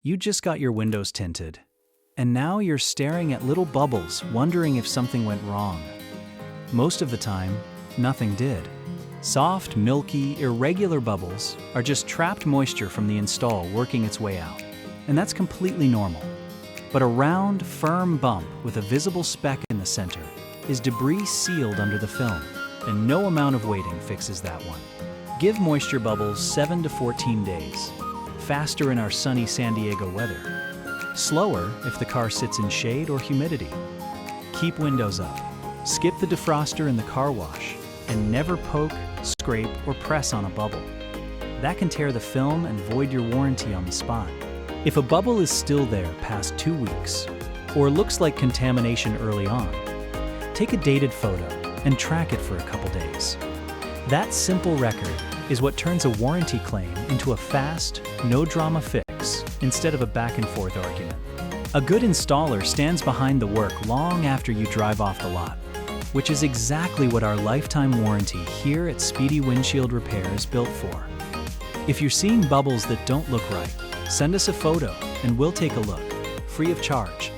You just got your windows tinted, and now you're staring at little bubbles, wondering if something went wrong. Most of the time, nothing did. Soft, milky, irregular bubbles are just trapped moisture from the install working its way out, and that's completely normal. But a round, firm bump with a visible speck in the center is debris sealed under the film, and no amount of waiting fixes that one. Give moisture bubbles 7 to 14 days. Faster in our sunny San Diego weather. Slower if the car sits in shade or humidity. Keep windows up. Skip the defroster in the car wash, and never poke, scrape, or press on a bubble. That can tear the film and void your warranty on the spot. If a bubble is still there past 2 weeks, or looks like contamination early on, take a dated photo and track it for a couple days. That simple record is what turns a warranty claim into a fast, no-drama fix instead of a back-and-forth argument. A good installer stands behind the work long after you drive off the lot, which is exactly what our lifetime warranty here at Speedy Windshield Repair is built for. If you're seeing bubbles that don't look right, send us a photo and we'll take a look, free of charge.